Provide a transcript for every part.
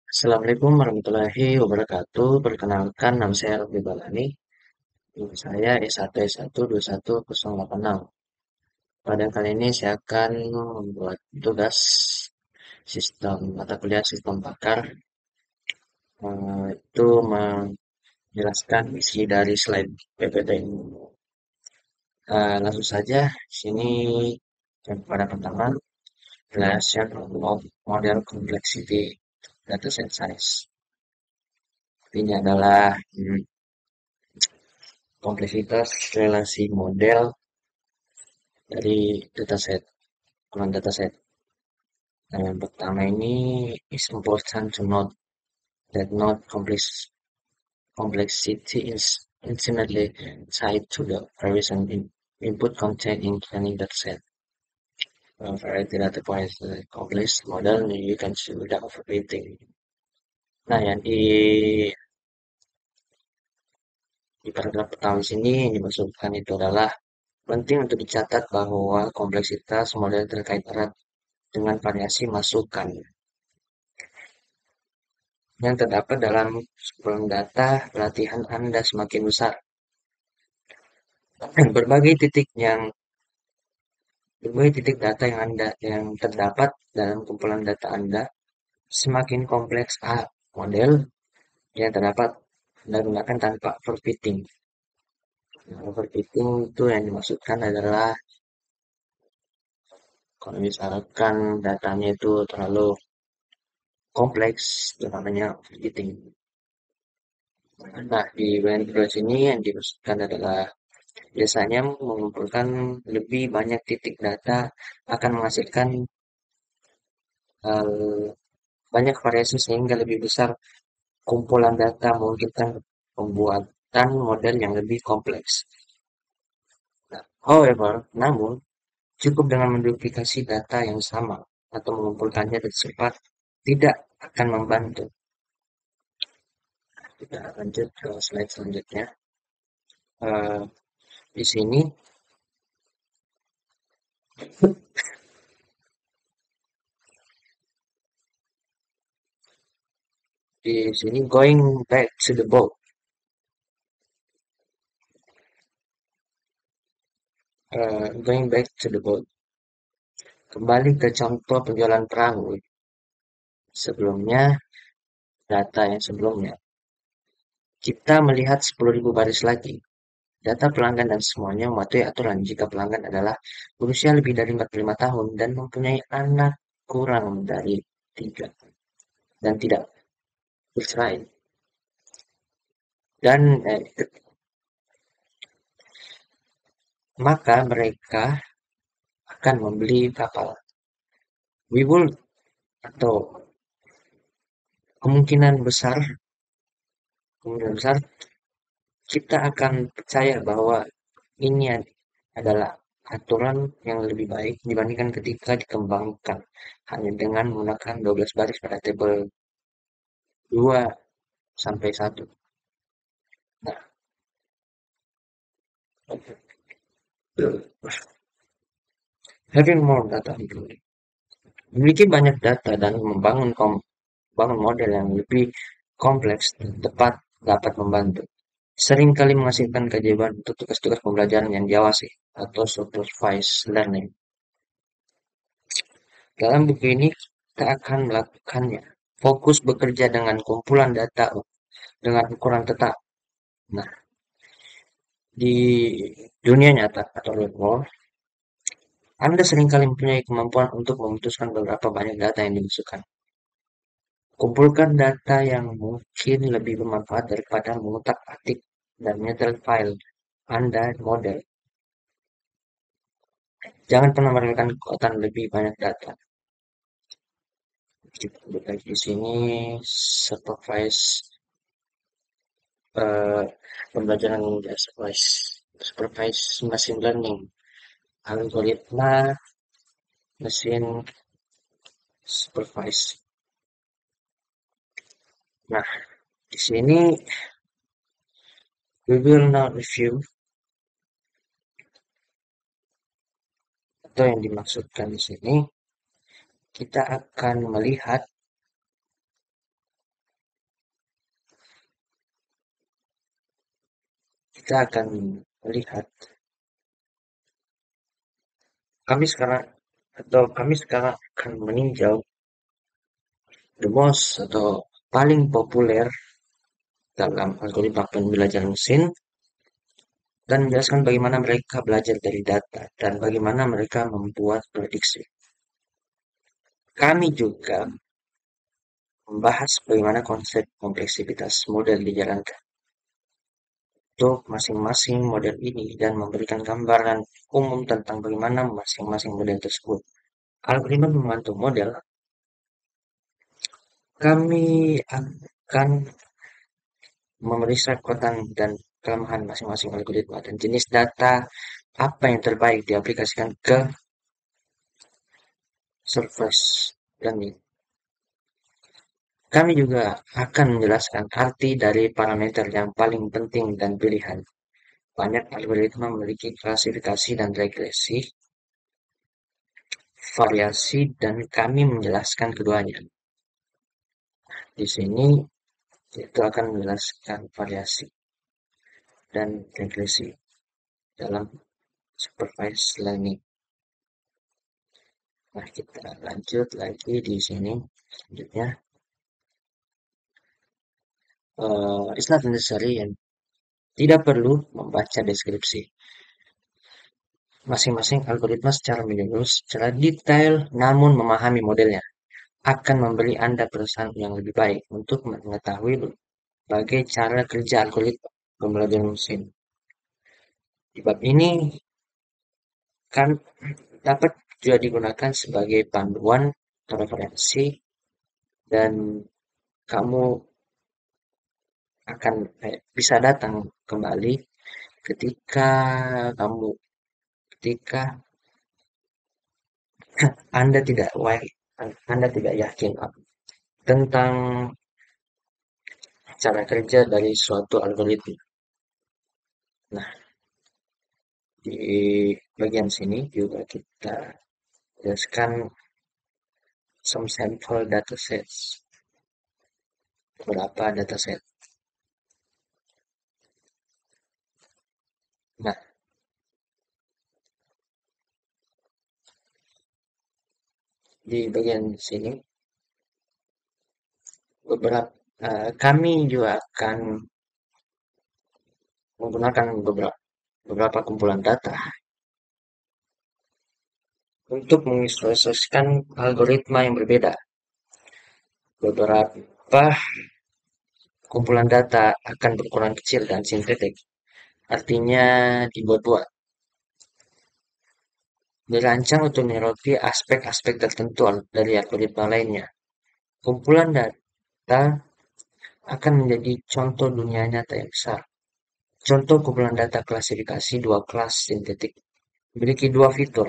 Assalamualaikum warahmatullahi wabarakatuh. Perkenalkan, nama saya Robi Balani. Nomor saya S1S12108. Pada kali ini saya akan membuat tugas sistem mata kuliah sistem pakar. Itu menjelaskan isi dari slide PPT ini. Langsung saja, sini yang pada pertama, penjelasan model complexity dataset size. Ini adalah kompleksitas relasi model dari dataset, ukuran dataset. Nah, yang pertama ini is important to note that not complexity is intimately tied to the variation in input content in any dataset. Variety data points complex model you can see without overfitting. Nah, yang di paragraf pertama sini yang dimaksudkan itu adalah penting untuk dicatat bahwa kompleksitas model terkait erat dengan variasi masukan yang terdapat dalam sebelum data pelatihan Anda semakin besar. Berbagai titik data yang terdapat dalam kumpulan data Anda semakin kompleks model yang terdapat Anda gunakan tanpa overfitting. Nah, overfitting itu yang dimaksudkan adalah kalau misalkan datanya itu terlalu kompleks, itu namanya overfitting. Nah, di bagian kedua sini yang dimaksudkan adalah biasanya mengumpulkan lebih banyak titik data akan menghasilkan banyak variasi sehingga lebih besar kumpulan data memungkinkan pembuatan model yang lebih kompleks. Nah, namun cukup dengan menduplikasi data yang sama atau mengumpulkannya dari cepat tidak akan membantu. Kita lanjut ke slide selanjutnya. Eh, di sini going back to the boat. Going back to the boat. Kembali ke contoh penjualan perahu. Sebelumnya, data yang sebelumnya. Kita melihat 10.000 baris lagi. Data pelanggan dan semuanya mematuhi aturan jika pelanggan adalah berusia lebih dari 45 tahun dan mempunyai anak kurang dari 3 dan tidak bercerai. Dan maka mereka akan membeli kapal. We will atau kemungkinan besar kita akan percaya bahwa ini adalah aturan yang lebih baik dibandingkan ketika dikembangkan hanya dengan menggunakan 12 baris pada tabel 2 sampai 1. Nah, having more data including. Memiliki banyak data dan membangun model yang lebih kompleks dan tepat dapat membantu. Seringkali menghasilkan keajaiban untuk tugas-tugas pembelajaran yang diawasi atau supervised learning. Dalam buku ini, kita akan melakukannya. Fokus bekerja dengan kumpulan data dengan ukuran tetap. Nah, di dunia nyata atau real world, Anda seringkali mempunyai kemampuan untuk memutuskan beberapa banyak data yang dimasukkan. Kumpulkan data yang mungkin lebih bermanfaat daripada mengutak-atik dan menyetel file Anda model. Jangan pernah merelakan kekuatan lebih banyak data. Kita lihat di sini supervise pembelajaran supervise machine learning, algoritma machine supervise. Nah, di sini we will now review atau yang dimaksudkan di sini kita akan melihat kita akan melihat kami sekarang akan meninjau the most atau paling populer dalam algoritma pembelajaran mesin dan menjelaskan bagaimana mereka belajar dari data dan bagaimana mereka membuat prediksi. Kami juga membahas bagaimana konsep kompleksitas model dijalankan untuk masing-masing model ini dan memberikan gambaran umum tentang bagaimana masing-masing model tersebut. Algoritma membantu model, kami akan memeriksa kekuatan dan kelemahan masing-masing algoritma dan jenis data apa yang terbaik diaplikasikan ke surface learning. Kami juga akan menjelaskan arti dari parameter yang paling penting dan pilihan. Banyak algoritma memiliki klasifikasi dan regresi, variasi, dan kami menjelaskan keduanya. Di sini itu akan menjelaskan variasi dan regresi dalam supervised learning. Nah, kita lanjut lagi di sini. Selanjutnya, it's not necessary and tidak perlu membaca deskripsi masing-masing algoritma secara menyeluruh, secara detail, namun memahami modelnya akan memberi Anda perasaan yang lebih baik untuk mengetahui berbagai cara kerja algoritma pembelajaran mesin. Di bab ini kan dapat juga digunakan sebagai panduan atau referensi dan kamu akan bisa datang kembali ketika kamu ketika Anda tidak yakin tentang cara kerja dari suatu algoritma. Nah, di bagian sini juga kita jelaskan some sample datasets, beberapa dataset. Nah, di bagian sini kami juga akan menggunakan beberapa kumpulan data untuk menginstruksikan algoritma yang berbeda. Beberapa kumpulan data akan berukuran kecil dan sintetik, artinya dibuat-buat. Dirancang untuk menyoroti aspek-aspek tertentu dari algoritma lainnya. Kumpulan data akan menjadi contoh dunia nyata yang besar. Contoh kumpulan data klasifikasi dua kelas sintetik memiliki dua fitur.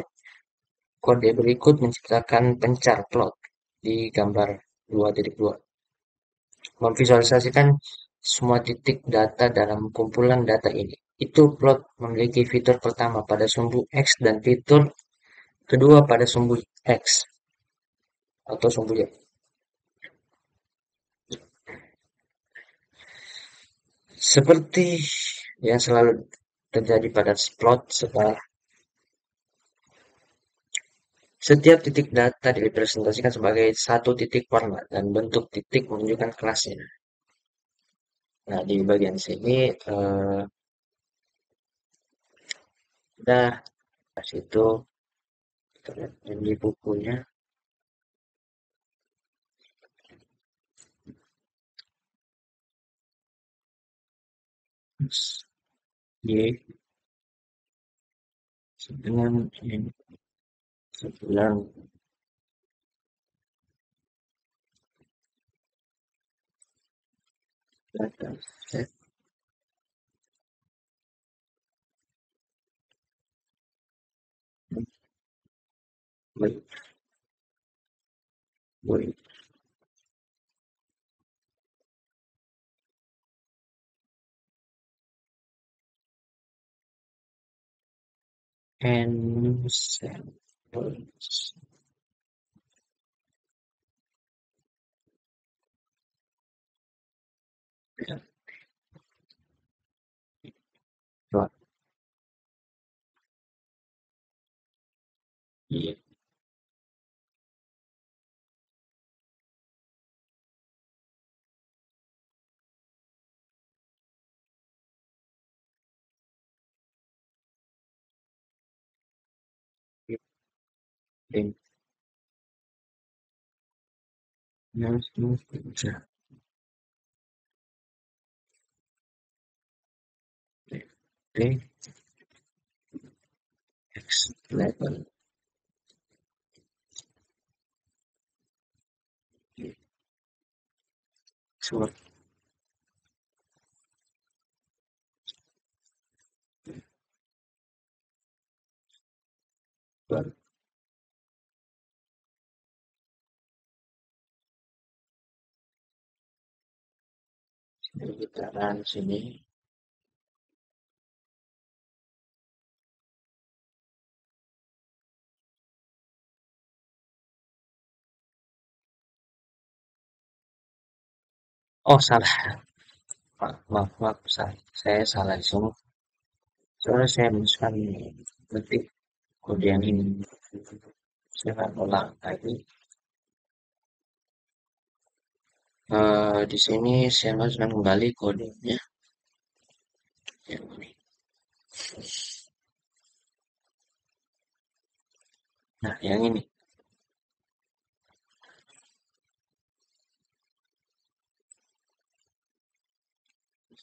Kode berikut menciptakan pencar plot di gambar 2.2. Memvisualisasikan semua titik data dalam kumpulan data ini. Itu plot memiliki fitur pertama pada sumbu X dan fitur kedua pada sumbu X atau sumbu Y. Seperti yang selalu terjadi pada plot setelah setiap titik data direpresentasikan sebagai satu titik warna dan bentuk titik menunjukkan kelasnya. Nah, di bagian sini udah pas itu kita lihat di bukunya. Y dengan ini 9 data set with and samples. Ya, Iya, iya, dan bisa D X level surat baru sekitaran sini. Oh salah, maaf, saya salah semua. Soalnya saya menyusun ketik kode yang ini. Saya akan ulang lagi. Di sini saya masukkan kembali kodenya yang ini. Nah, yang ini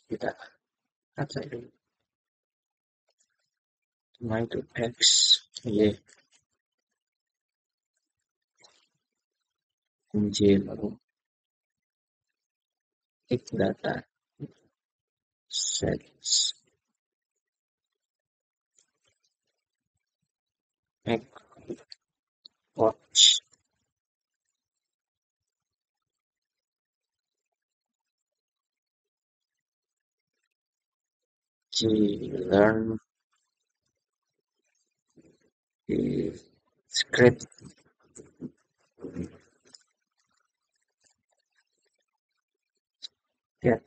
kita baca dulu. Nah, itu X, Y, J, lalu X data, sets, X, watch, G, learn, di script, get,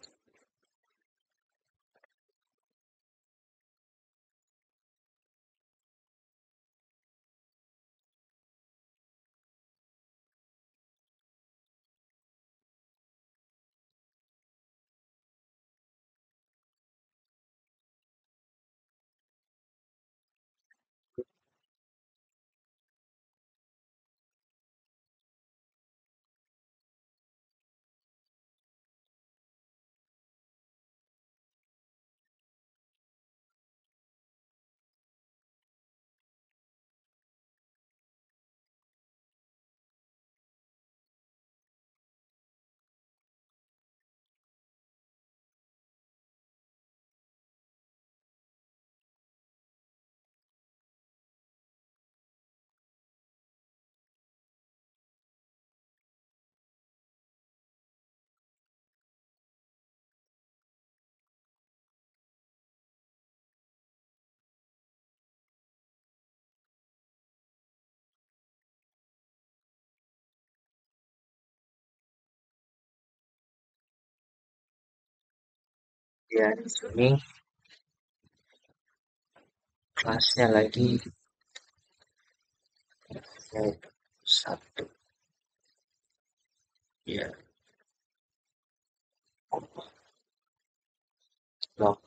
ya di sini kelasnya lagi yaitu satu, ya, log,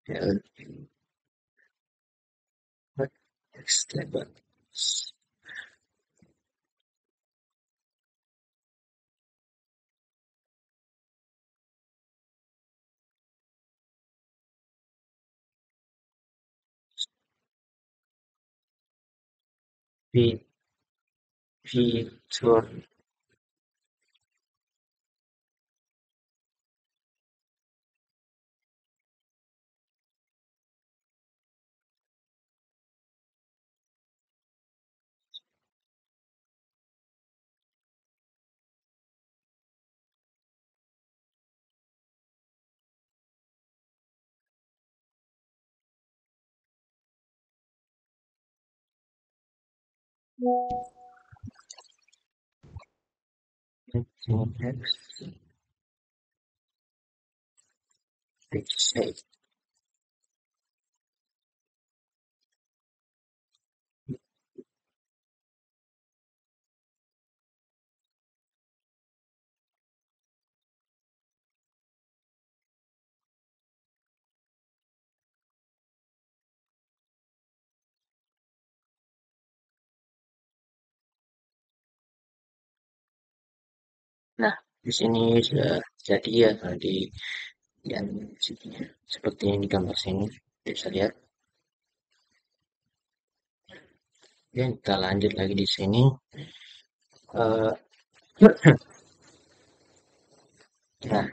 ya, X label, P, feature, X, Nah, di sini sudah jadi ya di yang sininya seperti yang di gambar sini bisa lihat. Ya, kita lanjut lagi di sini. Eh, nah,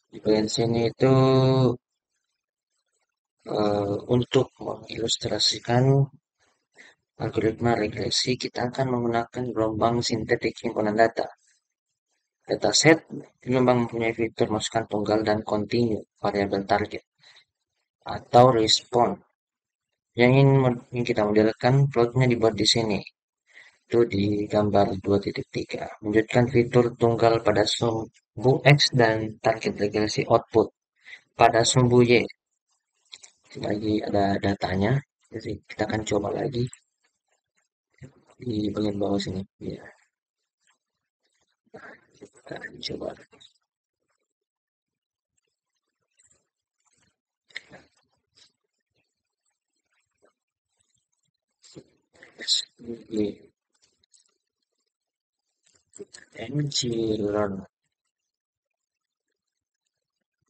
di bagian sini itu untuk mengilustrasikan algoritma regresi, kita akan menggunakan gelombang sintetik himpunan data. Dataset gelombang mempunyai fitur masukan tunggal dan kontinu variabel target atau respon. Yang kita modelkan plotnya dibuat di sini. Itu di gambar 2.3. Menunjukkan fitur tunggal pada sumbu X dan target regresi output pada sumbu Y. Lagi ada datanya. Jadi kita akan coba lagi di bagian bawah sini. Ya, kita akan coba. Ini Epsilon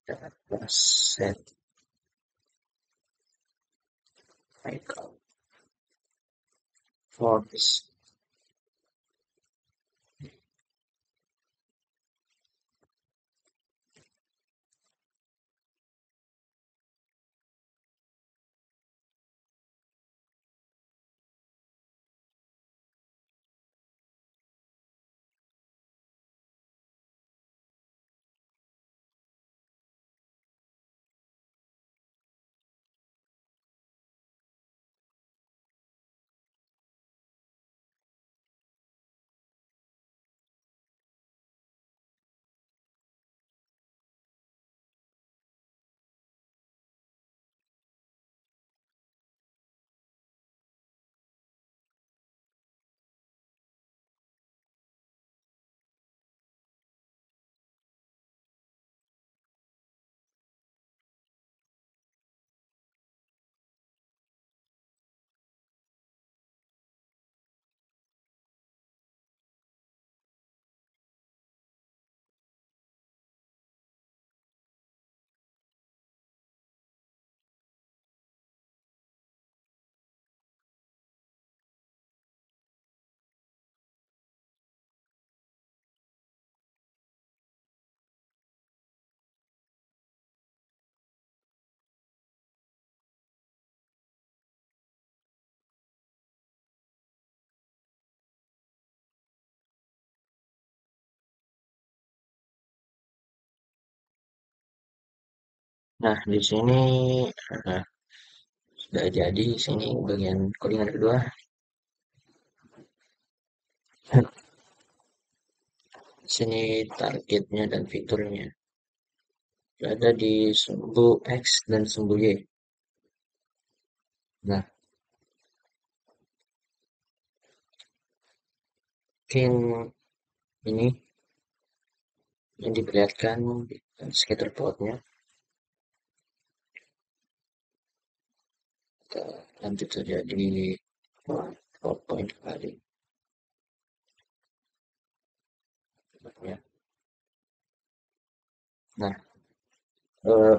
dataset cycle for this. Nah, di sini uh, sudah jadi. Sini bagian codingan kedua. Sini targetnya dan fiturnya. Ada di sumbu X dan sumbu Y. Nah, mungkin ini yang diperlihatkan scatter plotnya. Kita lanjut saja di PowerPoint kali. Ya. Nah, eh,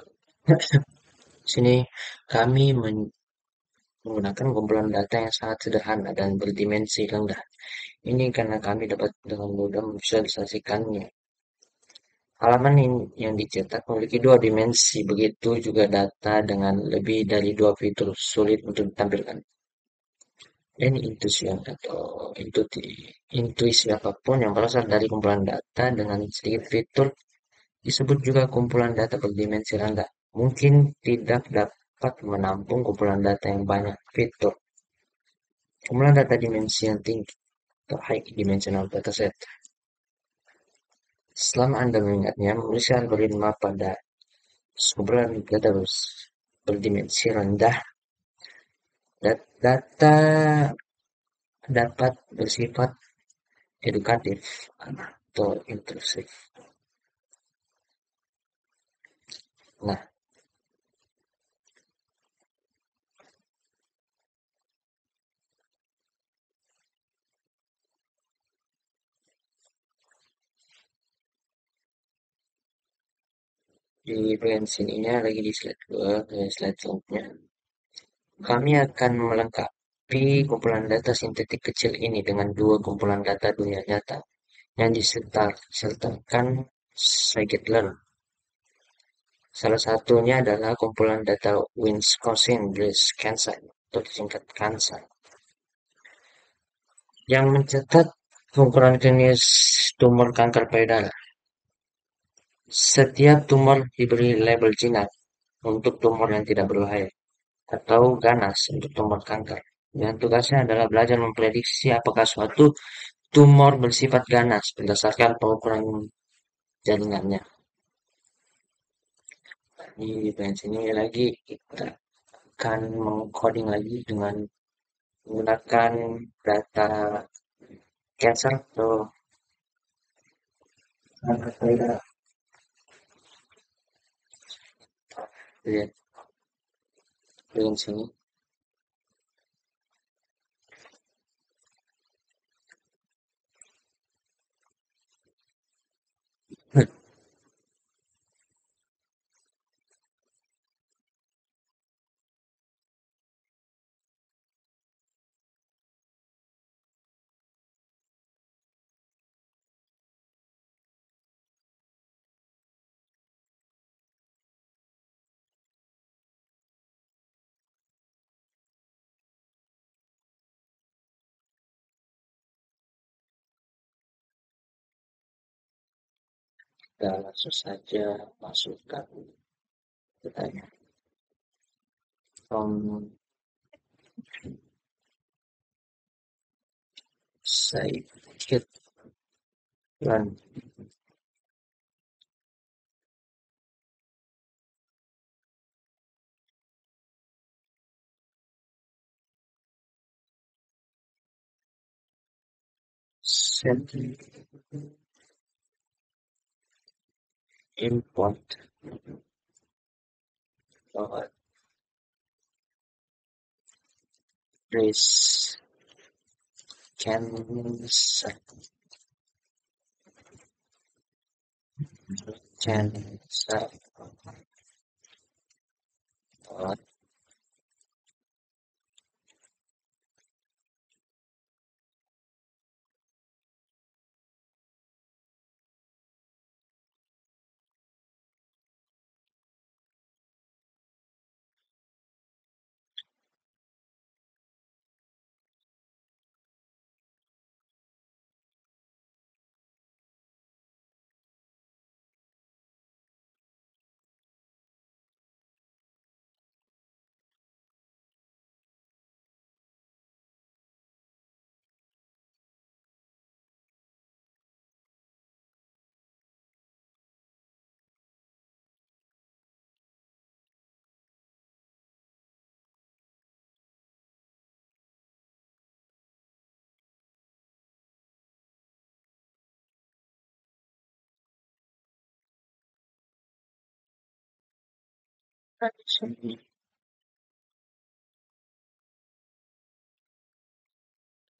sini kami menggunakan kumpulan data yang sangat sederhana dan berdimensi rendah. Ini karena kami dapat dengan mudah memvisualisasikannya. Halaman yang dicetak memiliki dua dimensi, begitu juga data dengan lebih dari dua fitur sulit untuk ditampilkan. Ini intuisi apapun yang berasal dari kumpulan data dengan sedikit fitur disebut juga kumpulan data berdimensi rendah. Mungkin tidak dapat menampung kumpulan data yang banyak fitur. Kumpulan data dimensi yang tinggi atau high dimensional dataset. Selama Anda mengingatnya, menulis algoritma pada Sekumpulan data berdimensi rendah. Data dapat bersifat edukatif atau intrusif. Nah, di bagian sininya lagi di slide 2, ke slide selanjutnya. Kami akan melengkapi kumpulan data sintetik kecil ini dengan dua kumpulan data dunia nyata yang disertakan scikit-learn. Salah satunya adalah kumpulan data Wisconsin-Blaze Cancer atau disingkat KANSA yang mencatat pengukuran klinis tumor kanker payudara. Setiap tumor diberi label jinak untuk tumor yang tidak berbahaya atau ganas untuk tumor kanker. Dan tugasnya adalah belajar memprediksi apakah suatu tumor bersifat ganas berdasarkan pengukuran jaringannya. Di bagian sini lagi kita akan mengcoding lagi dengan menggunakan data cancer atau kanker. Lihat bagian sini. Kita langsung saja masukkan datanya. From scikit learn. Set import trace cancer cancer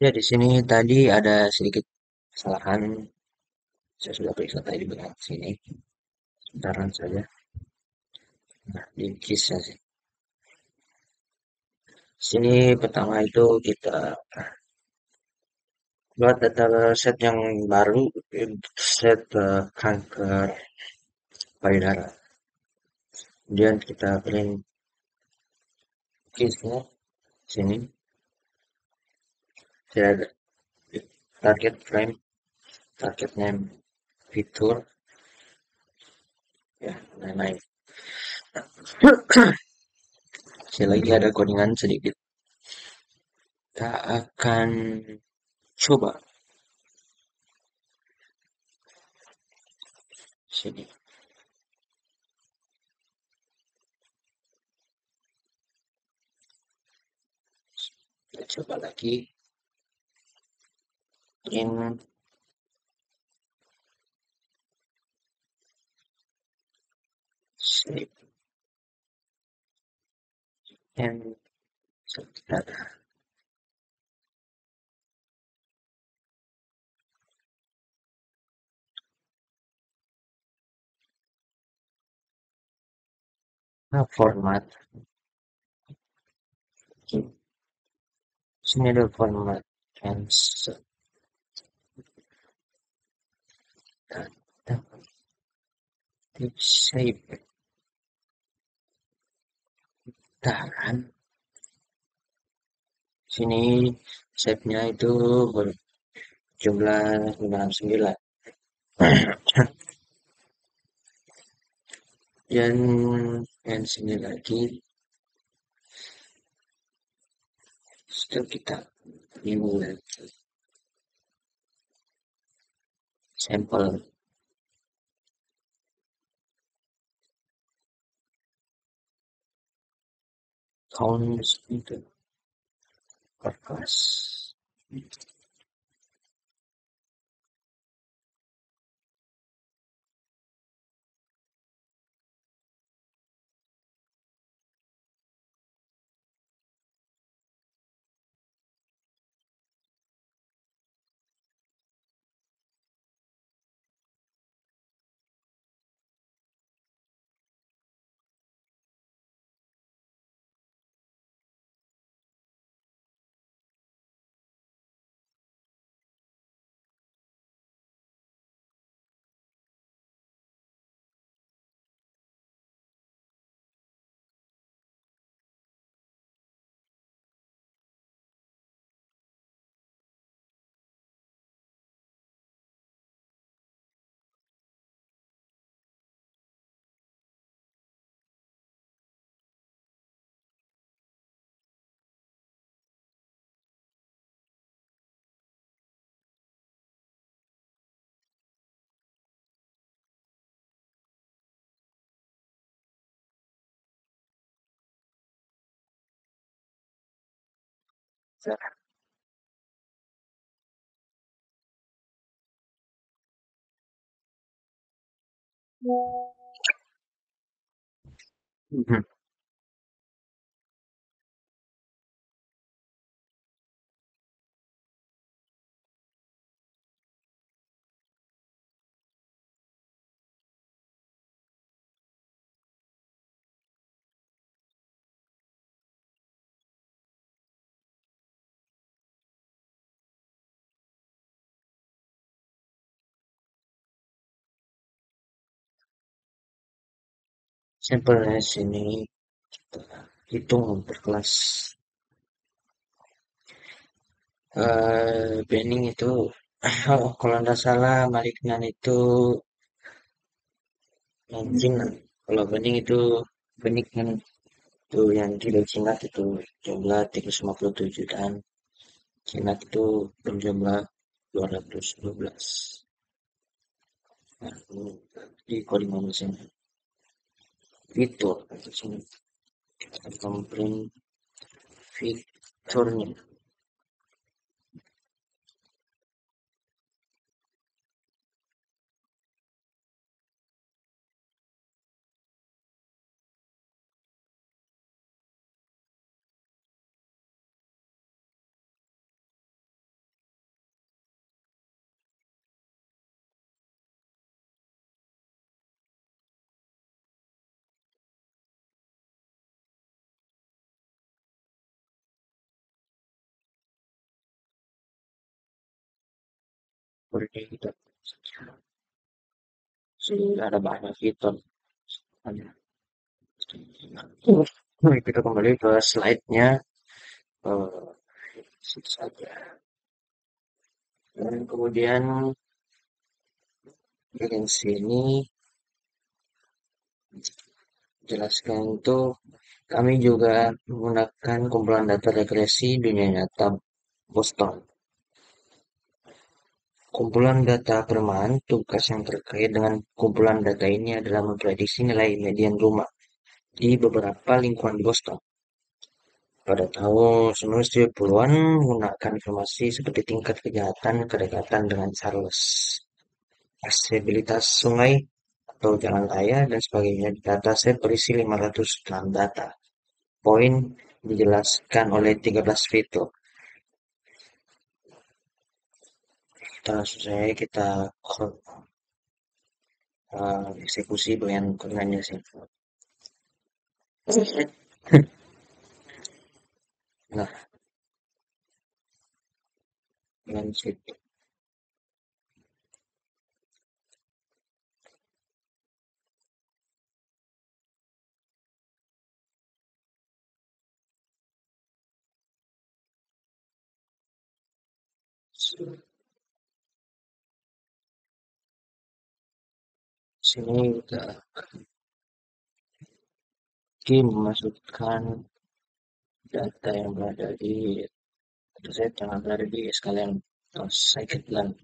Ya, di sini tadi ada sedikit kesalahan. Saya sudah periksa tadi di belakang sini. Sebentar saja. Nah, di kisah sih. Sini pertama itu kita buat data set yang baru, set kanker payudara. Kemudian kita print case-nya sini. Saya ada target frame, target name, fitur, ya, lain-lain. Saya lagi ada codingan sedikit. Kita akan coba sini. coba lagi in sleep and data format. Sini ada format and data shape tahan. Sini shape-nya itu berjumlah 569. Dan sini lagi setelah kita memulai sampel count itu per kelas. Mhm. Sampelnya sini kita hitung per kelas. Banning itu kalau nggak salah Maliknan itu yang Cina. Kalau Banning itu Benignan itu yang tidak Cina itu jumlah 357 dan Cina itu berjumlah 212. Nah, ini di coding manusianya. Fitur di sini kita akan print fiturnya. Seperti kita sudah ada banyak fitur. Kita kembali ke slide-nya. Eh, Situ saja. Dan kemudian di sini jelaskan itu kami juga menggunakan kumpulan data regresi dunia nyata Boston. Kumpulan data perumahan, tugas yang terkait dengan kumpulan data ini adalah memprediksi nilai median rumah di beberapa lingkungan di Boston. Pada tahun 1970-an menggunakan informasi seperti tingkat kejahatan, kedekatan dengan Charles, aksesibilitas sungai atau jalan raya, dan sebagainya. Dataset berisi 506 data. Poin dijelaskan oleh 13 fitur. Kita langsung saja kita eksekusi dengan koordinatnya sih. Nah, dengan situ. Sini kita memasukkan data yang berada di dataset yang berada di skala atau scikit-learn.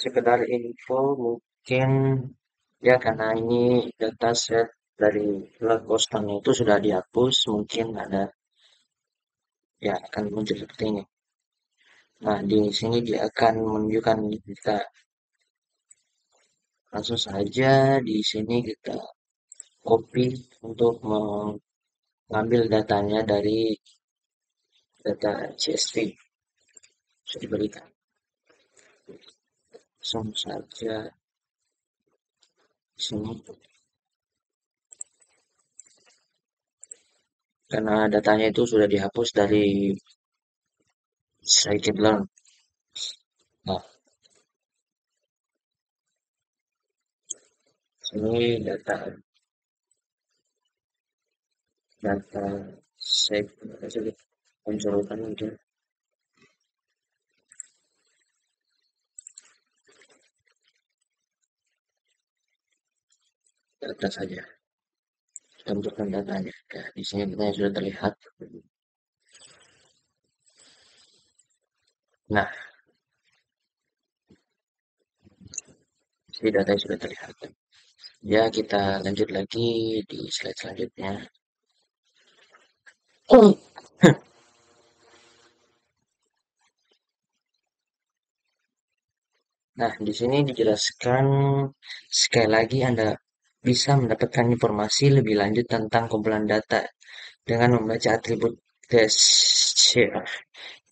Sekedar info mungkin ya karena ini dataset dari blog Boston itu sudah dihapus, mungkin ada ya akan muncul seperti ini. Nah, di sini dia akan menunjukkan kita langsung saja di sini kita copy untuk mengambil datanya dari data CSV sudah diberikan. Langsung saja di sini karena datanya itu sudah dihapus dari scikit-learn. Nah, sini data save saja pencoretan mungkin data saja. Kita masukkan datanya. Nah, di sini datanya sudah terlihat. Nah, di sini datanya sudah terlihat. Ya, kita lanjut lagi di slide selanjutnya. Nah, di sini dijelaskan sekali lagi Anda bisa mendapatkan informasi lebih lanjut tentang kumpulan data dengan membaca atribut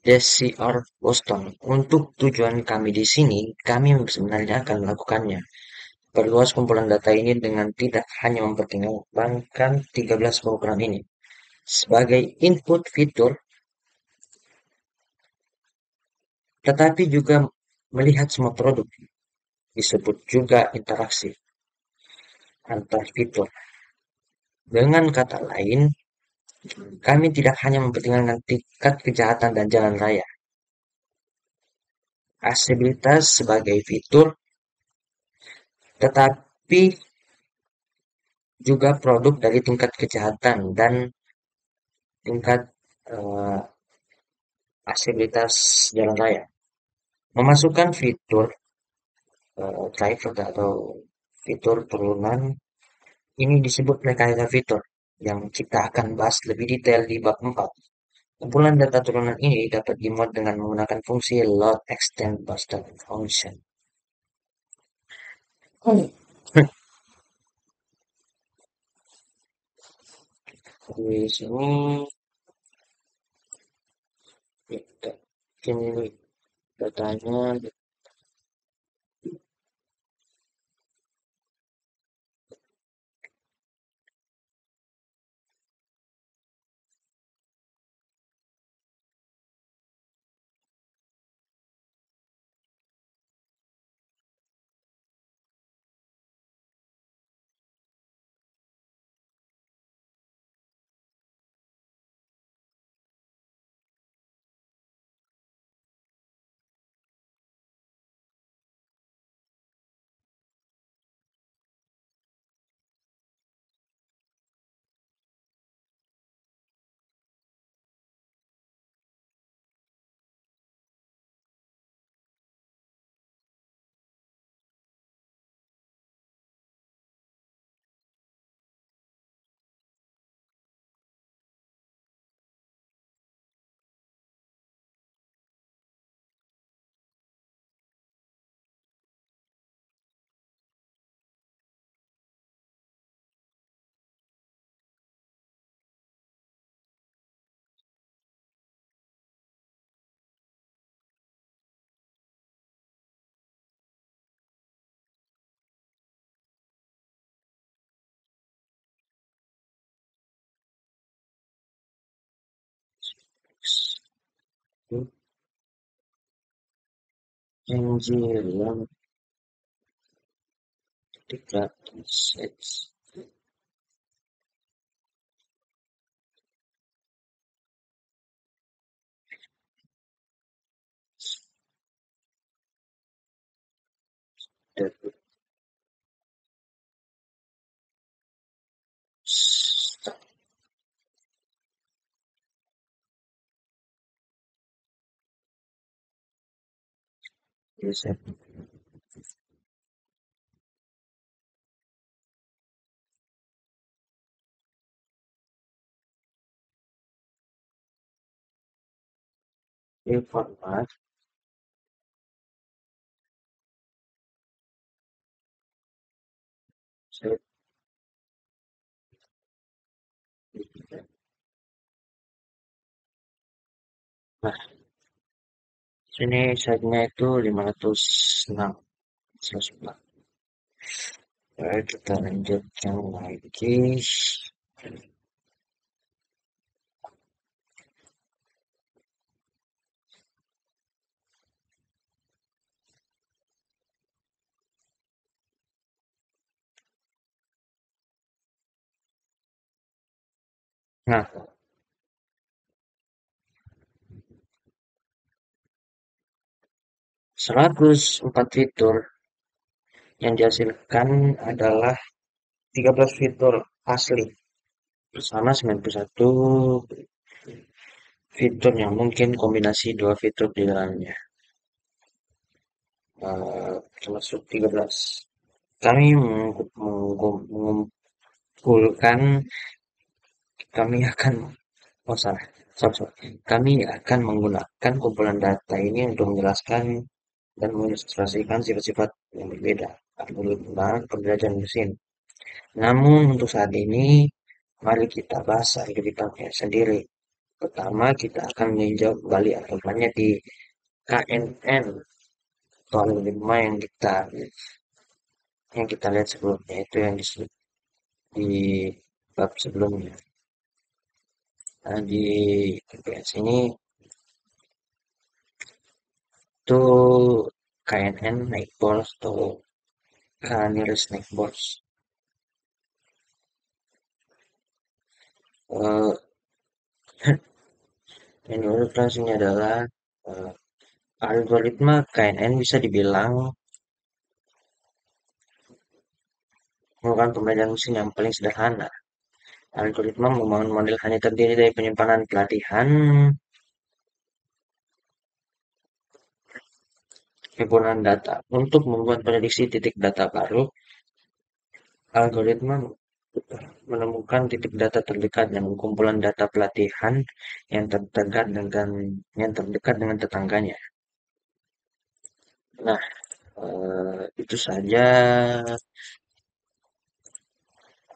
DCR Boston. Untuk tujuan kami di sini, kami sebenarnya akan melakukannya. Perluas kumpulan data ini dengan tidak hanya mempertimbangkan 13 program ini sebagai input fitur, tetapi juga melihat semua produk. Disebut juga interaksi antar fitur. Dengan kata lain, kami tidak hanya mempertimbangkan tingkat kejahatan dan jalan raya, aksesibilitas sebagai fitur, tetapi juga produk dari tingkat kejahatan dan tingkat uh, aksesibilitas jalan raya. Memasukkan fitur driver atau fitur turunan ini disebut mekanika fitur yang kita akan bahas lebih detail di bab 4. Kumpulan data turunan ini dapat dimuat dengan menggunakan fungsi load extend booster function. Di sini kita ini datanya Anjir, 300 bisa informat saya nah sini setnya itu 506 104. Baik, kita lanjutkan lagi. Nah, 104 fitur yang dihasilkan adalah 13 fitur asli bersama 91 fitur yang mungkin kombinasi dua fitur di dalamnya. Termasuk 13. Kami mengumpulkan, kami akan, oh salah, sorry, sorry. Kami akan menggunakan kumpulan data ini untuk menjelaskan dan mengilustrasikan sifat-sifat yang berbeda algoritma pembelajaran mesin. Namun untuk saat ini, mari kita bahas algoritmanya sendiri. Pertama, kita akan meninjau kembali algoritmanya di KNN atau algoritma yang kita lihat sebelumnya itu yang di bab sebelumnya. Nah, di TPS ini tuh KNN naik bols atau Canary naik bols. Eh, yang ilustrasinya adalah eh, algoritma KNN bisa dibilang merupakan pembelajaran mesin yang paling sederhana. Algoritma membangun model hanya terdiri dari penyimpanan pelatihan, penggunaan data. Untuk membuat prediksi titik data baru, algoritma menemukan titik data terdekat dan kumpulan data pelatihan yang terdekat dengan tetangganya. Nah, itu saja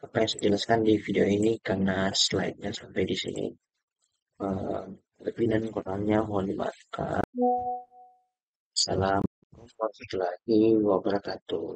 apa yang saya jelaskan di video ini karena slide-nya sampai di sini. Eh, Lebih dan kurangnya mohon dimaafkan. Assalamualaikum warahmatullahi wabarakatuh.